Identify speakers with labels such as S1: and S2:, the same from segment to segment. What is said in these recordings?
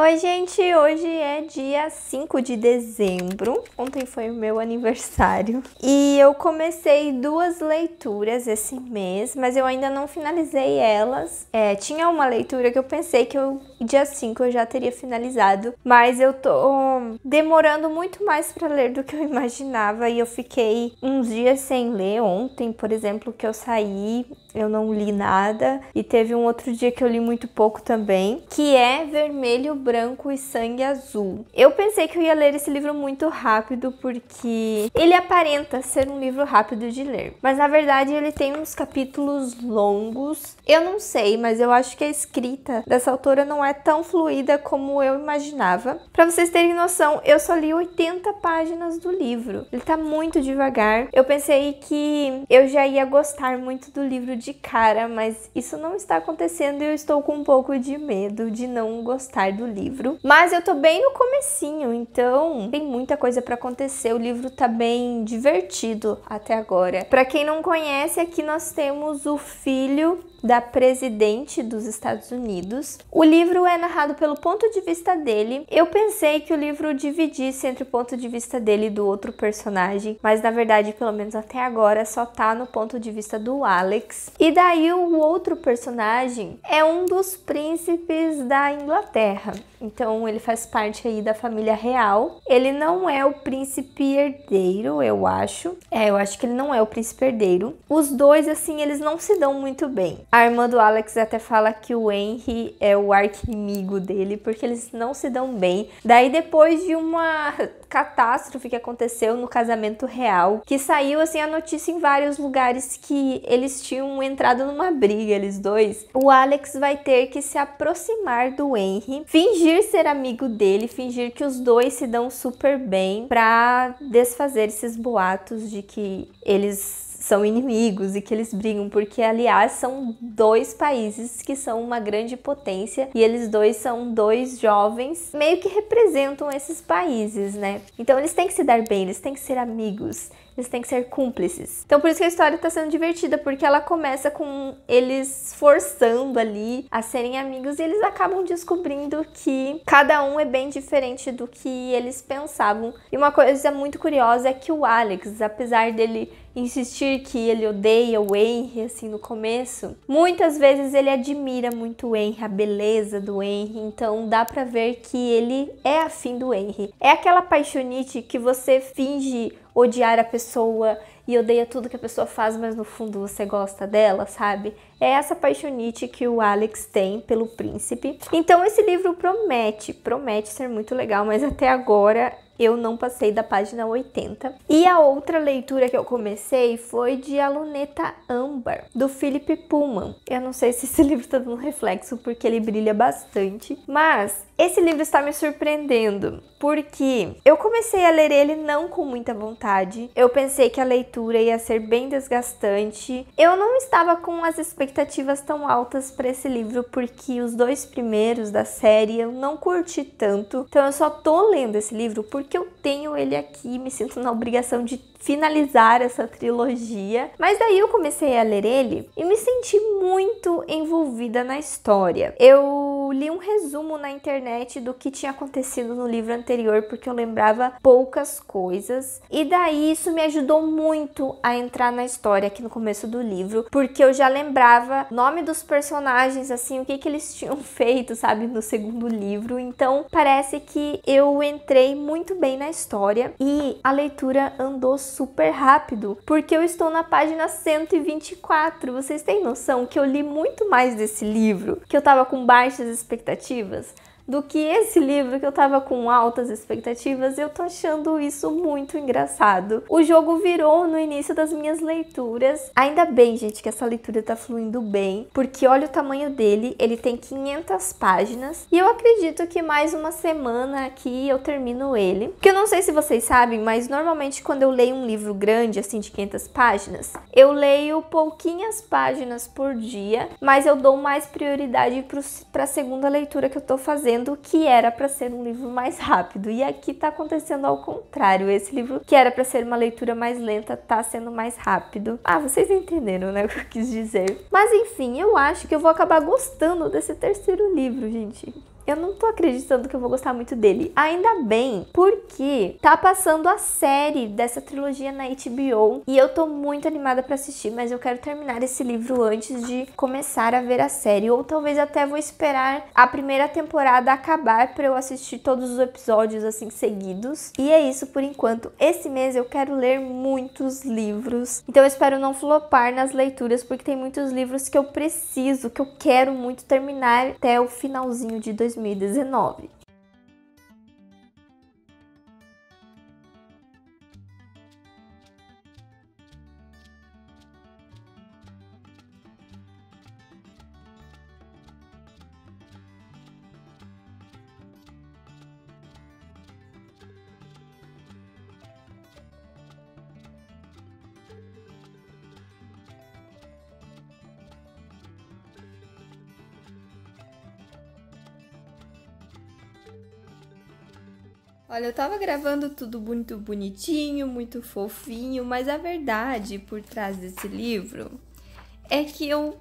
S1: Oi, gente! Hoje é dia 5 de dezembro. Ontem foi o meu aniversário. E eu comecei 2 leituras esse mês, mas eu ainda não finalizei elas. Tinha uma leitura que eu pensei que dia 5 eu já teria finalizado, mas eu tô demorando muito mais pra ler do que eu imaginava e eu fiquei uns dias sem ler. Ontem, por exemplo, que eu saí, eu não li nada. E teve um outro dia que eu li muito pouco também, que é Vermelho, Branco e Sangue Azul. Eu pensei que eu ia ler esse livro muito rápido, porque ele aparenta ser um livro rápido de ler. Mas na verdade ele tem uns capítulos longos. Eu não sei, mas eu acho que a escrita dessa autora não é tão fluida como eu imaginava. Pra vocês terem noção, eu só li 80 páginas do livro. Ele tá muito devagar. Eu pensei que eu já ia gostar muito do livro de cara, mas isso não está acontecendo e eu estou com um pouco de medo de não gostar do livro. Mas eu tô bem no comecinho, então tem muita coisa pra acontecer. O livro tá bem divertido até agora. Pra quem não conhece, aqui nós temos o filho da presidente dos Estados Unidos. O livro é narrado pelo ponto de vista dele. Eu pensei que o livro dividisse entre o ponto de vista dele e do outro personagem, mas na verdade, pelo menos até agora, só tá no ponto de vista do Alex. E daí o outro personagem é um dos príncipes da Inglaterra. Então ele faz parte aí da família real. Ele não é o príncipe herdeiro, eu acho. Eu acho que ele não é o príncipe herdeiro. Os dois, assim, eles não se dão muito bem. A irmã do Alex até fala que o Henry é o arqui-inimigo dele, porque eles não se dão bem. Daí, depois de uma catástrofe que aconteceu no casamento real, que saiu, assim, a notícia em vários lugares que eles tinham entrado numa briga, eles dois, o Alex vai ter que se aproximar do Henry, fingir ser amigo dele, fingir que os dois se dão super bem pra desfazer esses boatos de que eles são inimigos e que eles brigam, porque aliás são dois países que são uma grande potência e eles dois são dois jovens meio que representam esses países, né? Então eles têm que se dar bem, eles têm que ser amigos, eles têm que ser cúmplices. Então por isso que a história tá sendo divertida, porque ela começa com eles forçando ali a serem amigos e eles acabam descobrindo que cada um é bem diferente do que eles pensavam. E uma coisa muito curiosa é que o Alex, apesar dele insistir que ele odeia o Henry, assim, no começo, muitas vezes ele admira muito o Henry, a beleza do Henry, então dá pra ver que ele é afim do Henry. É aquela paixonite que você finge odiar a pessoa e odeia tudo que a pessoa faz, mas no fundo você gosta dela, sabe? É essa paixonite que o Alex tem pelo príncipe. Então esse livro promete ser muito legal, mas até agora eu não passei da página 80. E a outra leitura que eu comecei foi de A Luneta Âmbar, do Philip Pullman. Eu não sei se esse livro está dando reflexo, porque ele brilha bastante, mas esse livro está me surpreendendo, porque eu comecei a ler ele não com muita vontade. Eu pensei que a leitura ia ser bem desgastante. Eu não estava com as expectativas tão altas para esse livro, porque os 2 primeiros da série eu não curti tanto. Então eu só tô lendo esse livro porque eu tenho ele aqui, me sinto na obrigação de finalizar essa trilogia. Mas daí eu comecei a ler ele e me senti muito envolvida na história. Eu li um resumo na internet do que tinha acontecido no livro anterior, porque eu lembrava poucas coisas. E daí isso me ajudou muito a entrar na história aqui no começo do livro, porque eu já lembrava o nome dos personagens, assim, o que eles tinham feito, sabe, no segundo livro. Então parece que eu entrei muito bem na história e a leitura andou super rápido, porque eu estou na página 124. Vocês têm noção que eu li muito mais desse livro, que eu tava com baixas expectativas, do que esse livro que eu tava com altas expectativas. Eu tô achando isso muito engraçado. O jogo virou no início das minhas leituras. Ainda bem, gente, que essa leitura tá fluindo bem, porque olha o tamanho dele, ele tem 500 páginas, e eu acredito que mais uma semana aqui eu termino ele. Porque eu não sei se vocês sabem, mas normalmente quando eu leio um livro grande, assim, de 500 páginas, eu leio pouquinhas páginas por dia, mas eu dou mais prioridade pra segunda leitura que eu tô fazendo, que era para ser um livro mais rápido. E aqui tá acontecendo ao contrário. Esse livro, que era para ser uma leitura mais lenta, tá sendo mais rápido. Ah, vocês entenderam, né, o que eu quis dizer. Mas enfim, eu acho que eu vou acabar gostando desse terceiro livro, gente. Eu não tô acreditando que eu vou gostar muito dele. Ainda bem, porque tá passando a série dessa trilogia na HBO e eu tô muito animada pra assistir, mas eu quero terminar esse livro antes de começar a ver a série, ou talvez até vou esperar a primeira temporada acabar pra eu assistir todos os episódios assim seguidos. E é isso por enquanto. Esse mês eu quero ler muitos livros, então eu espero não flopar nas leituras, porque tem muitos livros que eu preciso, que eu quero muito terminar até o finalzinho de 2019. Olha, eu tava gravando tudo muito bonitinho, muito fofinho, mas a verdade por trás desse livro é que eu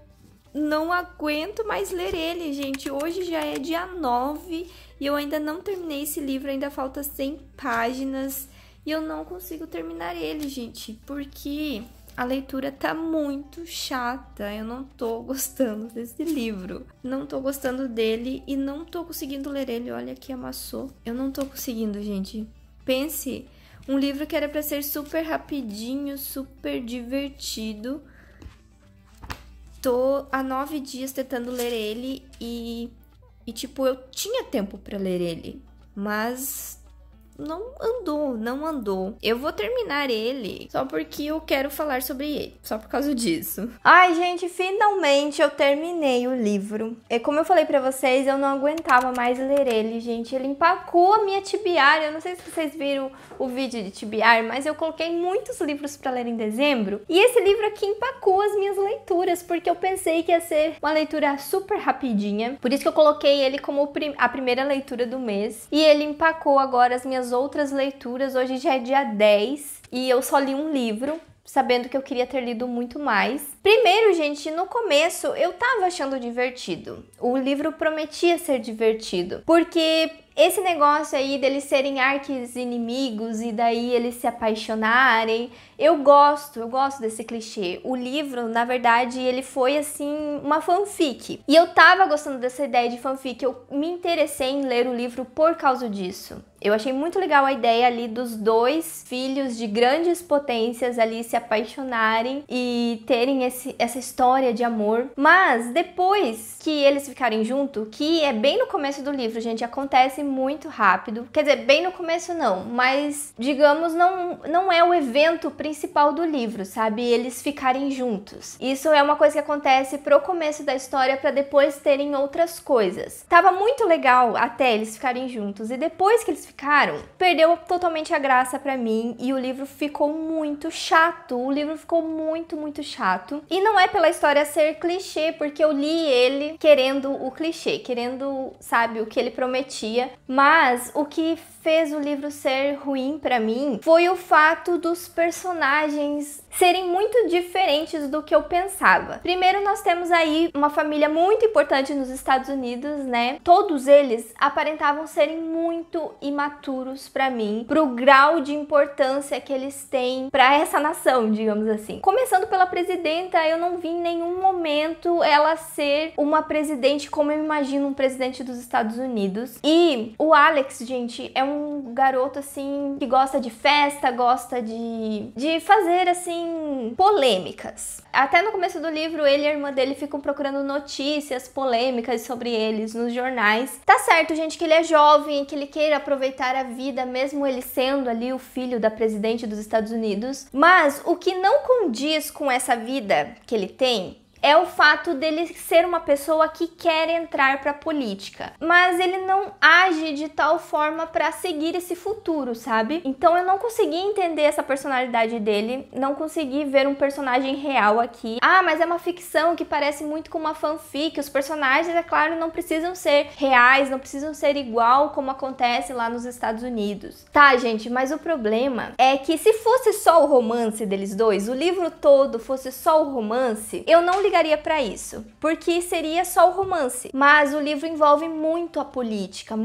S1: não aguento mais ler ele, gente. Hoje já é dia 9 e eu ainda não terminei esse livro, ainda falta 100 páginas e eu não consigo terminar ele, gente, porque a leitura tá muito chata, eu não tô gostando desse livro. Não tô gostando dele e não tô conseguindo ler ele. Olha que amassou. Eu não tô conseguindo, gente. Pense, um livro que era pra ser super rapidinho, super divertido. Tô há 9 dias tentando ler ele e tipo, eu tinha tempo pra ler ele, mas não andou. Eu vou terminar ele só porque eu quero falar sobre ele, só por causa disso. Ai, gente, finalmente eu terminei o livro. E como eu falei pra vocês, eu não aguentava mais ler ele, gente. Ele empacou a minha TBR. Eu não sei se vocês viram o vídeo de TBR, mas eu coloquei muitos livros pra ler em dezembro. E esse livro aqui empacou as minhas leituras, porque eu pensei que ia ser uma leitura super rapidinha. Por isso que eu coloquei ele como a primeira leitura do mês. E ele empacou agora as minhas outras leituras. Hoje já é dia 10 e eu só li um livro, sabendo que eu queria ter lido muito mais. Primeiro, gente, no começo eu tava achando divertido. O livro prometia ser divertido, porque esse negócio aí deles serem arqui-inimigos e daí eles se apaixonarem, eu gosto desse clichê. O livro, na verdade, ele foi assim, uma fanfic. E eu tava gostando dessa ideia de fanfic, eu me interessei em ler o livro por causa disso. Eu achei muito legal a ideia ali dos dois filhos de grandes potências ali se apaixonarem e terem essa história de amor. Mas depois que eles ficarem juntos, que é bem no começo do livro, gente, acontece muito rápido. Quer dizer, bem no começo não, mas digamos, não é o evento principal do livro, sabe? Eles ficarem juntos. Isso é uma coisa que acontece pro começo da história pra depois terem outras coisas. Tava muito legal até eles ficarem juntos e depois que eles ficaram, perdeu totalmente a graça pra mim e o livro ficou muito chato. O livro ficou muito chato. E não é pela história ser clichê, porque eu li ele querendo o clichê, querendo, sabe, o que ele prometia. Mas o que fez o livro ser ruim pra mim foi o fato dos personagens serem muito diferentes do que eu pensava. Primeiro, nós temos aí uma família muito importante nos Estados Unidos, né? Todos eles aparentavam serem muito imaturos pra mim, pro grau de importância que eles têm pra essa nação, digamos assim. Começando pela presidenta, eu não vi em nenhum momento ela ser uma presidente como eu imagino um presidente dos Estados Unidos. E o Alex, gente, é um garoto assim que gosta de festa, gosta de fazer assim polêmicas. Até no começo do livro, ele e a irmã dele ficam procurando notícias polêmicas sobre eles nos jornais. Tá certo, gente, que ele é jovem, que ele queira aproveitar a vida, mesmo ele sendo ali o filho da presidente dos Estados Unidos. Mas o que não condiz com essa vida que ele tem é o fato dele ser uma pessoa que quer entrar para a política, mas ele não age age de tal forma pra seguir esse futuro, sabe? Então eu não consegui entender essa personalidade dele, não consegui ver um personagem real aqui. Ah, mas é uma ficção que parece muito com uma fanfic. Os personagens, é claro, não precisam ser reais, não precisam ser igual como acontece lá nos Estados Unidos. Tá, gente, mas o problema é que se fosse só o romance deles dois, o livro todo fosse só o romance, eu não ligaria pra isso, porque seria só o romance. Mas o livro envolve muito a política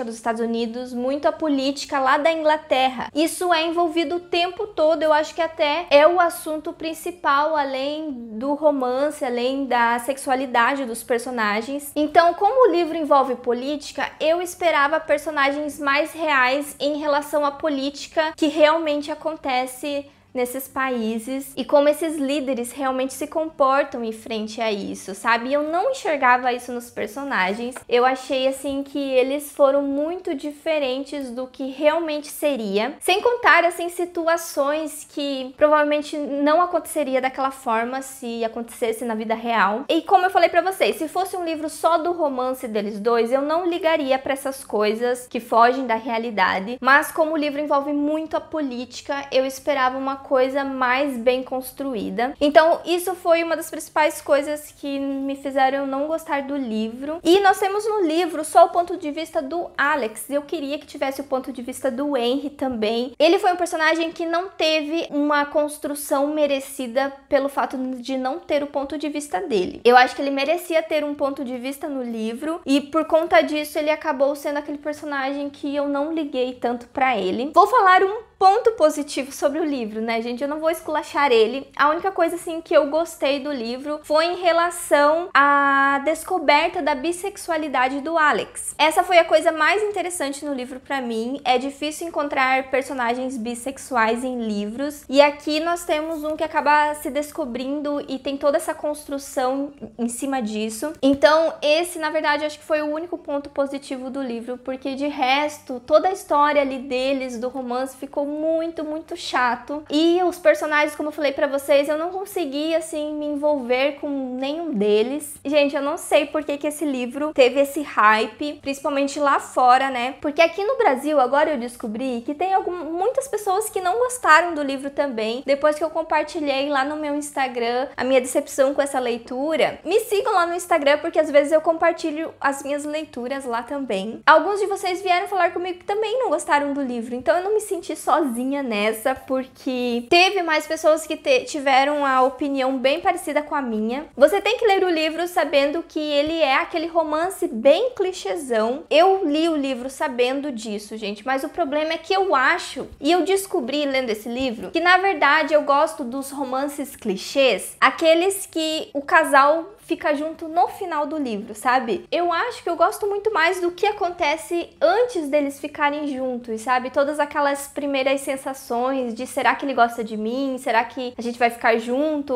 S1: dos Estados Unidos, muito a política lá da Inglaterra. Isso é envolvido o tempo todo, eu acho que até é o assunto principal, além do romance, além da sexualidade dos personagens. Então, como o livro envolve política, eu esperava personagens mais reais em relação à política que realmente acontece nesses países e como esses líderes realmente se comportam em frente a isso, sabe? Eu não enxergava isso nos personagens. Eu achei assim que eles foram muito diferentes do que realmente seria, sem contar assim situações que provavelmente não aconteceria daquela forma se acontecesse na vida real. E como eu falei pra vocês, se fosse um livro só do romance deles dois, eu não ligaria pra essas coisas que fogem da realidade, mas como o livro envolve muito a política, eu esperava uma coisa mais bem construída. Então isso foi uma das principais coisas que me fizeram não gostar do livro. E nós temos no livro só o ponto de vista do Alex. Eu queria que tivesse o ponto de vista do Henry também. Ele foi um personagem que não teve uma construção merecida pelo fato de não ter o ponto de vista dele. Eu acho que ele merecia ter um ponto de vista no livro e por conta disso ele acabou sendo aquele personagem que eu não liguei tanto pra ele. Vou falar um ponto positivo sobre o livro, né, gente? Eu não vou esculachar ele. A única coisa, assim, que eu gostei do livro foi em relação à descoberta da bissexualidade do Alex. Essa foi a coisa mais interessante no livro pra mim. É difícil encontrar personagens bissexuais em livros. E aqui nós temos um que acaba se descobrindo e tem toda essa construção em cima disso. Então, esse, na verdade, acho que foi o único ponto positivo do livro, porque de resto, toda a história ali deles, do romance, ficou muito chato. E os personagens, como eu falei pra vocês, eu não consegui, assim, me envolver com nenhum deles. Gente, eu não sei por que esse livro teve esse hype, principalmente lá fora, né? Porque aqui no Brasil, agora eu descobri que tem muitas pessoas que não gostaram do livro também. Depois que eu compartilhei lá no meu Instagram a minha decepção com essa leitura. Me sigam lá no Instagram, porque às vezes eu compartilho as minhas leituras lá também. Alguns de vocês vieram falar comigo que também não gostaram do livro, então eu não me senti sozinha nessa, porque teve mais pessoas que tiveram a opinião bem parecida com a minha. Você tem que ler o livro sabendo que ele é aquele romance bem clichêzão. Eu li o livro sabendo disso, gente, mas o problema é que eu acho, e eu descobri lendo esse livro, que na verdade eu gosto dos romances clichês, aqueles que o casal fica junto no final do livro, sabe? Eu acho que eu gosto muito mais do que acontece antes deles ficarem juntos, sabe? Todas aquelas primeiras sensações de será que ele gosta de mim? Será que a gente vai ficar junto?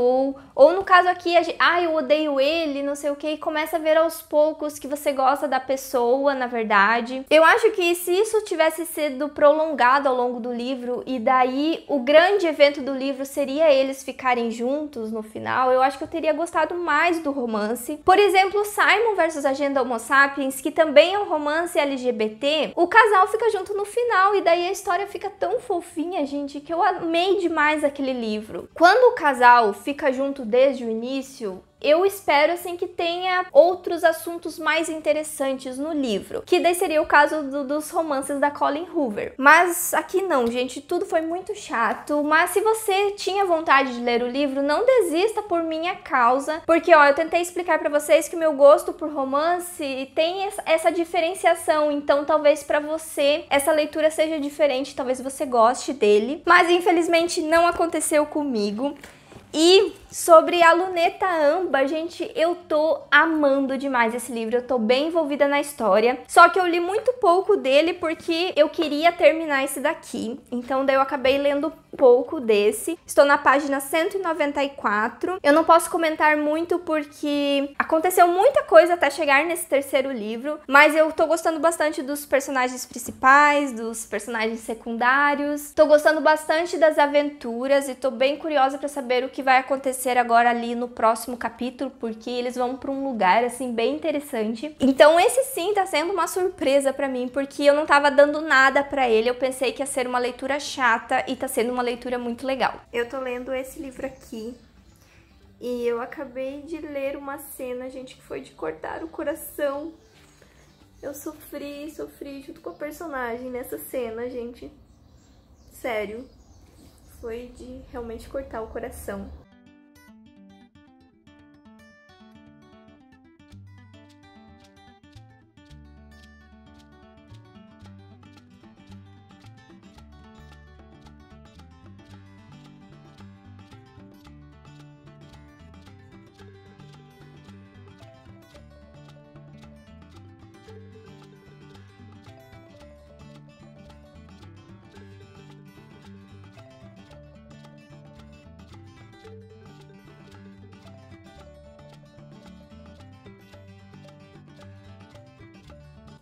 S1: Ou no caso aqui, eu odeio ele, não sei o que, e começa a ver aos poucos que você gosta da pessoa, na verdade. Eu acho que se isso tivesse sido prolongado ao longo do livro, e daí o grande evento do livro seria eles ficarem juntos no final, eu acho que eu teria gostado mais do romance. Por exemplo, Simon versus Agenda Homo Sapiens, que também é um romance LGBT, o casal fica junto no final e daí a história fica tão fofinha, gente, que eu amei demais aquele livro. Quando o casal fica junto desde o início, eu espero, assim, que tenha outros assuntos mais interessantes no livro, que daí seria o caso dos romances da Colleen Hoover. Mas aqui não, gente, tudo foi muito chato. Mas se você tinha vontade de ler o livro, não desista por minha causa, porque, ó, eu tentei explicar pra vocês que o meu gosto por romance tem essa diferenciação, então talvez pra você essa leitura seja diferente, talvez você goste dele, mas infelizmente não aconteceu comigo. E sobre a Luneta Amba, gente, eu tô amando demais esse livro, eu tô bem envolvida na história, só que eu li muito pouco dele porque eu queria terminar esse daqui, então daí eu acabei lendo pouco desse. Estou na página 194, eu não posso comentar muito porque aconteceu muita coisa até chegar nesse terceiro livro, mas eu tô gostando bastante dos personagens principais, dos personagens secundários, tô gostando bastante das aventuras e tô bem curiosa pra saber o que vai acontecer acontecer agora ali no próximo capítulo, porque eles vão pra um lugar, assim, bem interessante. Então esse sim tá sendo uma surpresa pra mim, porque eu não tava dando nada pra ele, eu pensei que ia ser uma leitura chata e tá sendo uma leitura muito legal. Eu tô lendo esse livro aqui e eu acabei de ler uma cena, gente, que foi de cortar o coração. Eu sofri junto com a personagem nessa cena, gente. Sério. Foi de realmente cortar o coração.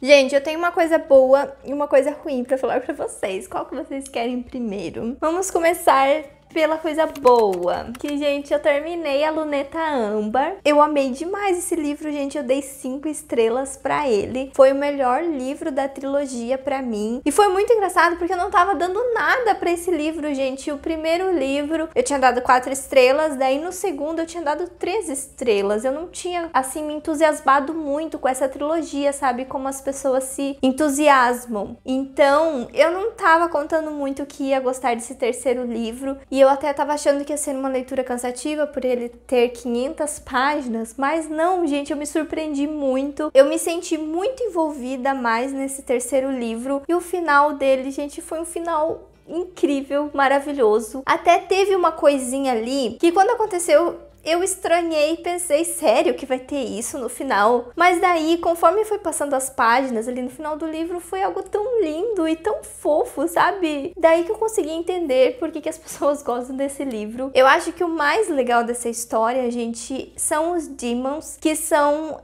S1: Gente, eu tenho uma coisa boa e uma coisa ruim pra falar pra vocês. Qual que vocês querem primeiro? Vamos começar pela coisa boa. Que, gente, eu terminei a Luneta Âmbar. Eu amei demais esse livro, gente. Eu dei 5 estrelas pra ele. Foi o melhor livro da trilogia pra mim. E foi muito engraçado porque eu não tava dando nada pra esse livro, gente. O primeiro livro eu tinha dado 4 estrelas, daí no segundo eu tinha dado 3 estrelas. Eu não tinha, assim, me entusiasmado muito com essa trilogia, sabe? Como as pessoas se entusiasmam. Então, eu não tava contando muito que ia gostar desse terceiro livro. E eu até tava achando que ia ser uma leitura cansativa por ele ter 500 páginas, mas não, gente, eu me surpreendi muito. Eu me senti muito envolvida mais nesse terceiro livro e o final dele, gente, foi um final incrível, maravilhoso. Até teve uma coisinha ali que quando aconteceu eu estranhei e pensei, sério que vai ter isso no final? Mas daí, conforme foi passando as páginas ali no final do livro, foi algo tão lindo e tão fofo, sabe? Daí que eu consegui entender por que as pessoas gostam desse livro. Eu acho que o mais legal dessa história, gente, são os demons, que são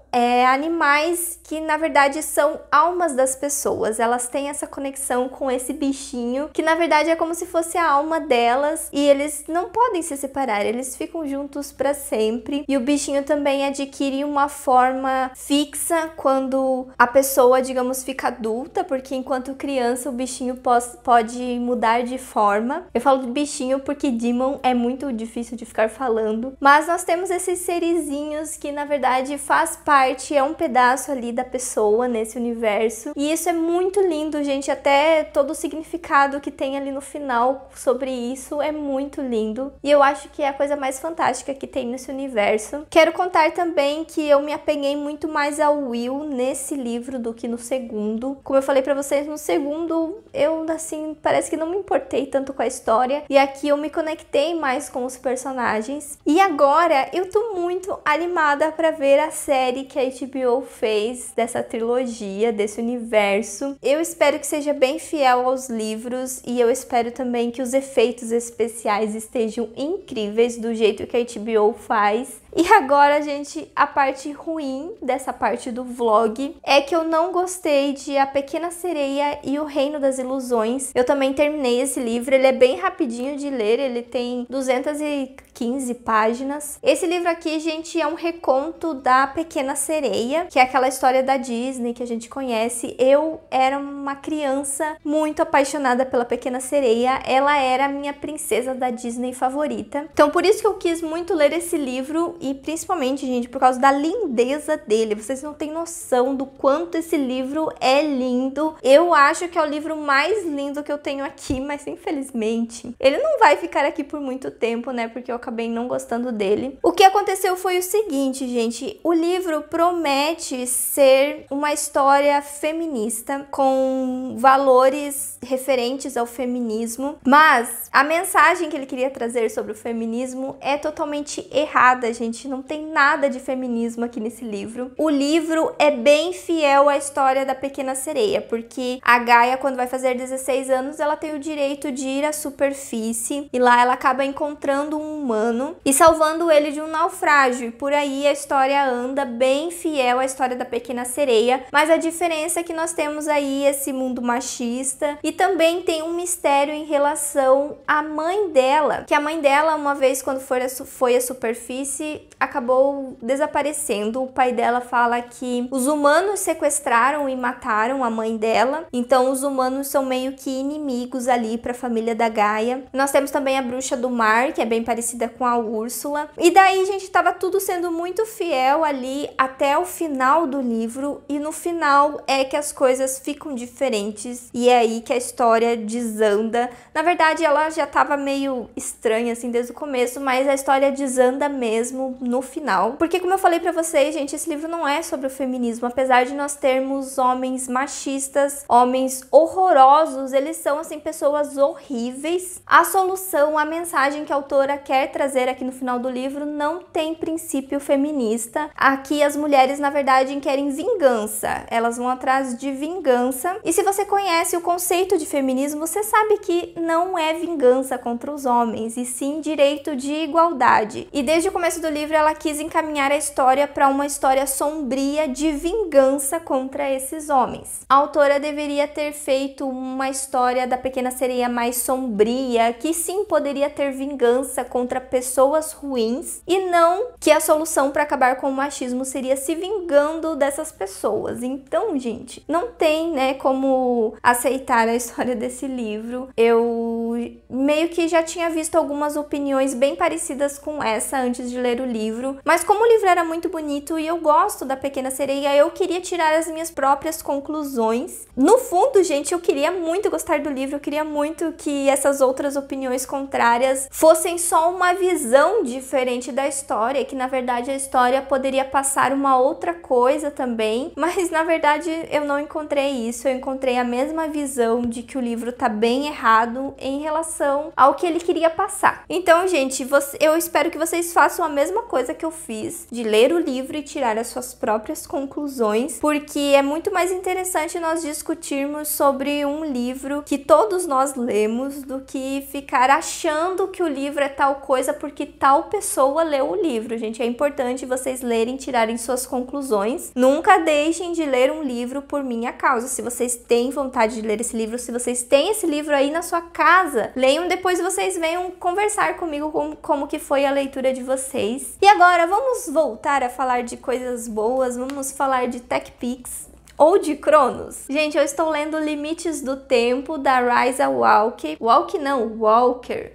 S1: animais que, na verdade, são almas das pessoas. Elas têm essa conexão com esse bichinho, que, na verdade, é como se fosse a alma delas, e eles não podem se separar, eles ficam juntos pra sempre. E o bichinho também adquire uma forma fixa quando a pessoa, digamos, fica adulta, porque enquanto criança o bichinho pode mudar de forma. Eu falo de bichinho porque demon é muito difícil de ficar falando, mas nós temos esses serizinhos que, na verdade, faz parte, é um pedaço ali da pessoa nesse universo, e isso é muito lindo, gente. Até todo o significado que tem ali no final sobre isso é muito lindo, e eu acho que é a coisa mais fantástica que tem nesse universo. Quero contar também que eu me apeguei muito mais ao Will nesse livro do que no segundo. Como eu falei pra vocês, no segundo eu, assim, parece que não me importei tanto com a história, e aqui eu me conectei mais com os personagens. E agora eu tô muito animada pra ver a série que a HBO fez dessa trilogia, desse universo. Eu espero que seja bem fiel aos livros, e eu espero também que os efeitos especiais estejam incríveis do jeito que a HBO faz. E agora, gente, a parte ruim dessa parte do vlog é que eu não gostei de A Pequena Sereia e o Reino das Ilusões. Eu também terminei esse livro, ele é bem rapidinho de ler, ele tem 215 páginas. Esse livro aqui, gente, é um reconto da Pequena Sereia, que é aquela história da Disney que a gente conhece. Eu era uma criança muito apaixonada pela Pequena Sereia, ela era a minha princesa da Disney favorita. Então por isso que eu quis muito ler esse livro, e principalmente, gente, por causa da lindeza dele. Vocês não têm noção do quanto esse livro é lindo. Eu acho que é o livro mais lindo que eu tenho aqui, mas infelizmente ele não vai ficar aqui por muito tempo, né, porque eu acabei não gostando dele. O que aconteceu foi o seguinte, gente, o livro promete ser uma história feminista com valores referentes ao feminismo, mas a mensagem que ele queria trazer sobre o feminismo é totalmente errada, gente. Não tem nada de feminismo aqui nesse livro. O livro é bem fiel à história da Pequena Sereia, porque a Gaia, quando vai fazer 16 anos, ela tem o direito de ir à superfície, e lá ela acaba encontrando um humano e salvando ele de um naufrágio, e por aí a história anda bem bem fiel à história da Pequena Sereia, mas a diferença é que nós temos aí esse mundo machista e também tem um mistério em relação à mãe dela, que a mãe dela, uma vez quando foi à superfície, acabou desaparecendo. O pai dela fala que os humanos sequestraram e mataram a mãe dela, então os humanos são meio que inimigos ali para a família da Gaia. Nós temos também a Bruxa do Mar, que é bem parecida com a Úrsula, e daí, gente, tava tudo sendo muito fiel ali até o final do livro, e no final é que as coisas ficam diferentes e é aí que a história desanda. Na verdade, ela já tava meio estranha assim desde o começo, mas a história desanda mesmo no final. Porque, como eu falei pra vocês, gente, esse livro não é sobre o feminismo. Apesar de nós termos homens machistas, homens horrorosos, eles são, assim, pessoas horríveis. A solução, a mensagem que a autora quer trazer aqui no final do livro não tem princípio feminista. Aqui as mulheres, na verdade, querem vingança. Elas vão atrás de vingança. E se você conhece o conceito de feminismo, você sabe que não é vingança contra os homens, e sim direito de igualdade. E desde o começo do livro ela quis encaminhar a história para uma história sombria de vingança contra esses homens. A autora deveria ter feito uma história da Pequena Sereia mais sombria, que sim poderia ter vingança contra pessoas ruins, e não que a solução para acabar com o machismo seria se vingando dessas pessoas. Então, gente, não tem, né, como aceitar a história desse livro. Eu meio que já tinha visto algumas opiniões bem parecidas com essa antes de ler o livro, mas como o livro era muito bonito e eu gosto da Pequena Sereia, eu queria tirar as minhas próprias conclusões. No fundo, gente, eu queria muito gostar do livro, eu queria muito que essas outras opiniões contrárias fossem só uma visão diferente da história, que na verdade a história poderia passar uma outra coisa também, mas na verdade eu não encontrei isso. Eu encontrei a mesma visão de que o livro tá bem errado em relação ao que ele queria passar. Então, gente, eu espero que vocês façam a mesma coisa que eu fiz, de ler o livro e tirar as suas próprias conclusões, porque é muito mais interessante nós discutirmos sobre um livro que todos nós lemos do que ficar achando que o livro é tal coisa porque tal pessoa leu o livro. Gente, é importante vocês lerem e tirarem suas conclusões. Nunca deixem de ler um livro por minha causa. Se vocês têm vontade de ler esse livro, se vocês têm esse livro aí na sua casa, leiam, depois vocês venham conversar comigo como que foi a leitura de vocês. E agora vamos voltar a falar de coisas boas, vamos falar de TechPix ou de Cronos. Gente, eu estou lendo Limites do Tempo, da Raisa Walker,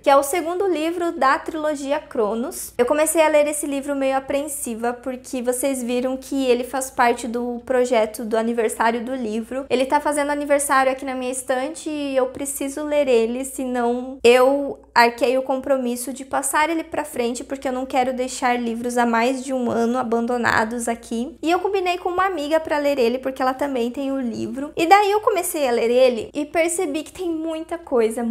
S1: que é o segundo livro da trilogia Cronos. Eu comecei a ler esse livro meio apreensiva, porque vocês viram que ele faz parte do projeto do aniversário do livro. Ele tá fazendo aniversário aqui na minha estante e eu preciso ler ele, senão eu arquei o compromisso de passar ele pra frente, porque eu não quero deixar livros há mais de um ano abandonados aqui. E eu combinei com uma amiga pra ler ele, porque ela também tem o livro. E daí eu comecei a ler ele e percebi que tem muita coisa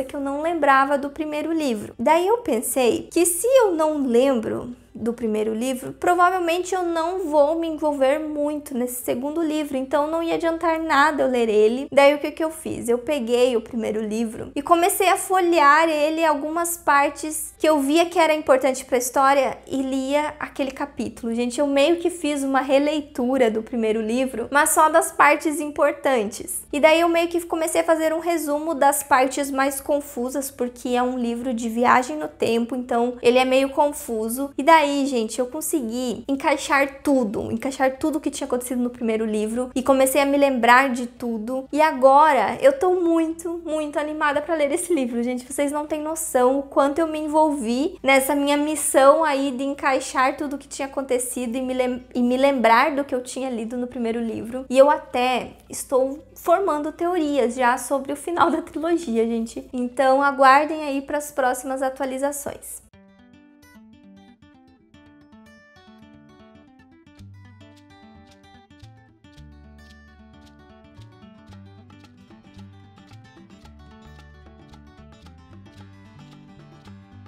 S1: que eu não lembrava do primeiro livro. Daí eu pensei que se eu não lembro do primeiro livro, provavelmente eu não vou me envolver muito nesse segundo livro, então não ia adiantar nada eu ler ele. Daí o que eu fiz? Eu peguei o primeiro livro e comecei a folhear ele, algumas partes que eu via que era importante para a história, e lia aquele capítulo. Gente, eu meio que fiz uma releitura do primeiro livro, mas só das partes importantes. E daí eu meio que comecei a fazer um resumo das partes mais confusas, porque é um livro de viagem no tempo, então ele é meio confuso. E daí, gente, eu consegui encaixar tudo que tinha acontecido no primeiro livro e comecei a me lembrar de tudo. E agora eu tô muito animada pra ler esse livro, gente. Vocês não têm noção o quanto eu me envolvi nessa minha missão aí de encaixar tudo que tinha acontecido e me lembrar do que eu tinha lido no primeiro livro. E eu até estou formando teorias já sobre o final da trilogia, gente. Então aguardem aí para as próximas atualizações.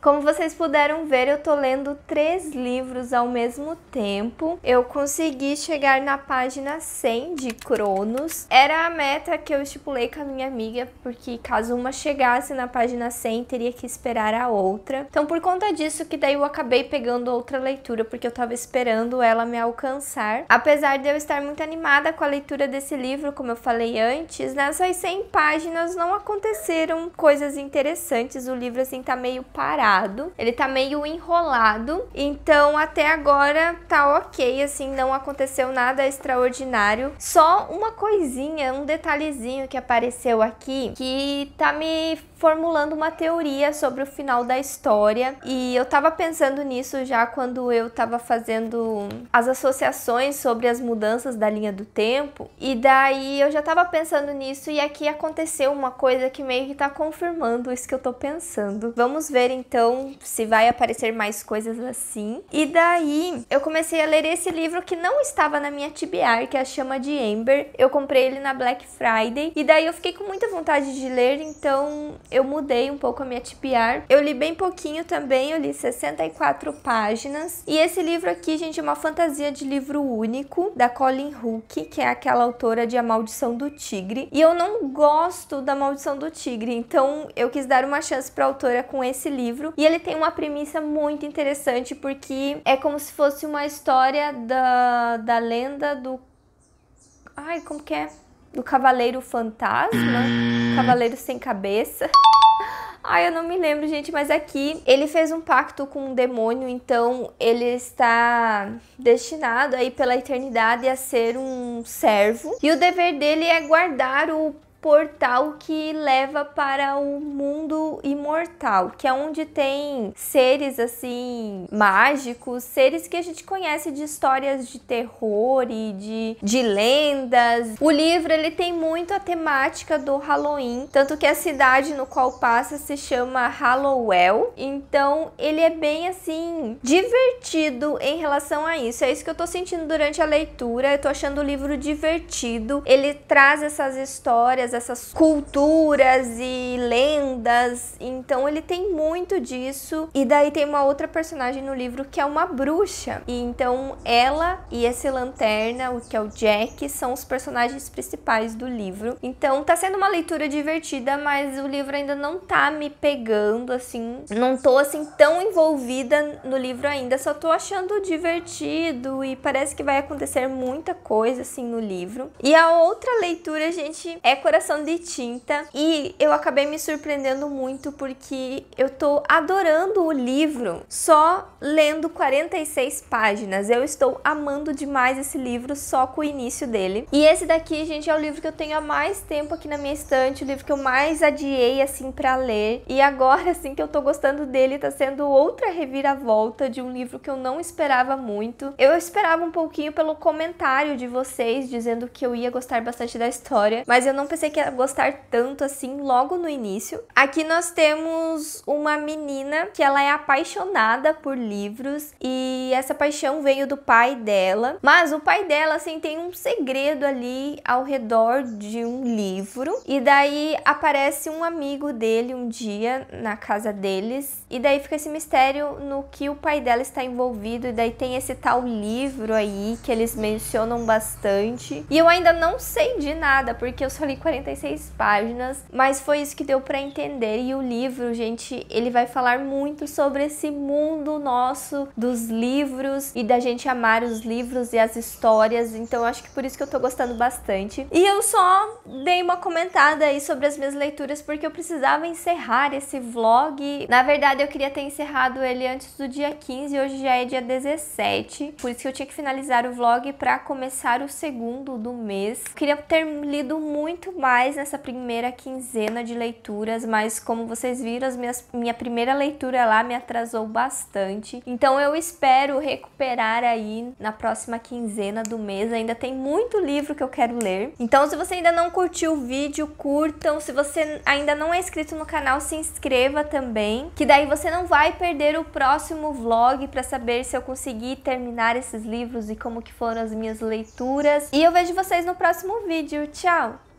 S1: Como vocês puderam ver, eu tô lendo 3 livros ao mesmo tempo. Eu consegui chegar na página 100 de Cronos. Era a meta que eu estipulei com a minha amiga, porque caso uma chegasse na página 100, teria que esperar a outra. Então, por conta disso, que daí eu acabei pegando outra leitura, porque eu tava esperando ela me alcançar. Apesar de eu estar muito animada com a leitura desse livro, como eu falei antes, nessas 100 páginas não aconteceram coisas interessantes. O livro, assim, tá meio parado. Ele tá meio enrolado. Então, até agora, tá ok, assim, não aconteceu nada extraordinário. Só uma coisinha, um detalhezinho que apareceu aqui, que tá me formulando uma teoria sobre o final da história. E eu tava pensando nisso já quando eu tava fazendo as associações sobre as mudanças da linha do tempo. E daí eu já tava pensando nisso e aqui aconteceu uma coisa que meio que tá confirmando isso que eu tô pensando. Vamos ver então se vai aparecer mais coisas assim. E daí eu comecei a ler esse livro que não estava na minha TBR, que é A Chama de Ember. Eu comprei ele na Black Friday e daí eu fiquei com muita vontade de ler, então eu mudei um pouco a minha TBR. Eu li bem pouquinho também, eu li 64 páginas. E esse livro aqui, gente, é uma fantasia de livro único da Colleen Hooke, que é aquela autora de A Maldição do Tigre. E eu não gosto da Maldição do Tigre, então eu quis dar uma chance pra autora com esse livro. E ele tem uma premissa muito interessante, porque é como se fosse uma história da lenda do... Ai, como que é? Do Cavaleiro Fantasma? Cavaleiro Sem Cabeça? Ai, eu não me lembro, gente, mas aqui ele fez um pacto com um demônio, então ele está destinado aí pela eternidade a ser um servo. E o dever dele é guardar o portal que leva para o mundo imortal, que é onde tem seres assim mágicos, seres que a gente conhece de histórias de terror e de lendas. O livro ele tem muito a temática do Halloween, tanto que a cidade no qual passa se chama Hallowell. Então ele é bem assim divertido em relação a isso. É isso que eu tô sentindo durante a leitura. Eu tô achando o livro divertido. Ele traz essas histórias, essas culturas e lendas, então ele tem muito disso. E daí tem uma outra personagem no livro que é uma bruxa, e então ela e esse lanterna, o que é o Jack, são os personagens principais do livro. Então tá sendo uma leitura divertida, mas o livro ainda não tá me pegando, assim, não tô assim tão envolvida no livro ainda, só tô achando divertido e parece que vai acontecer muita coisa assim no livro. E a outra leitura, gente, é Coração de Tinta, e eu acabei me surpreendendo muito porque eu tô adorando o livro só lendo 46 páginas. Eu estou amando demais esse livro só com o início dele. E esse daqui, gente, é o livro que eu tenho há mais tempo aqui na minha estante, o livro que eu mais adiei assim pra ler, e agora assim que eu tô gostando dele, tá sendo outra reviravolta de um livro que eu não esperava muito. Eu esperava um pouquinho pelo comentário de vocês dizendo que eu ia gostar bastante da história, mas eu não pensei que ia gostar tanto assim logo no início. Aqui nós temos uma menina que ela é apaixonada por livros, e essa paixão veio do pai dela, mas o pai dela assim tem um segredo ali ao redor de um livro, e daí aparece um amigo dele um dia na casa deles, e daí fica esse mistério no que o pai dela está envolvido, e daí tem esse tal livro aí que eles mencionam bastante, e eu ainda não sei de nada porque eu só li 46 páginas, mas foi isso que deu pra entender. E o livro, gente, ele vai falar muito sobre esse mundo nosso dos livros e da gente amar os livros e as histórias, então eu acho que por isso que eu tô gostando bastante. E eu só dei uma comentada aí sobre as minhas leituras porque eu precisava encerrar esse vlog. Na verdade, eu queria ter encerrado ele antes do dia 15 e hoje já é dia 17, por isso que eu tinha que finalizar o vlog pra começar o segundo do mês. Eu queria ter lido muito mais nessa primeira quinzena de leituras, mas como vocês viram, minha primeira leitura lá me atrasou bastante, então eu espero recuperar aí na próxima quinzena do mês. Ainda tem muito livro que eu quero ler, então se você ainda não curtiu o vídeo, curtam. Se você ainda não é inscrito no canal, se inscreva também, que daí você não vai perder o próximo vlog para saber se eu consegui terminar esses livros e como que foram as minhas leituras. E eu vejo vocês no próximo vídeo. Tchau!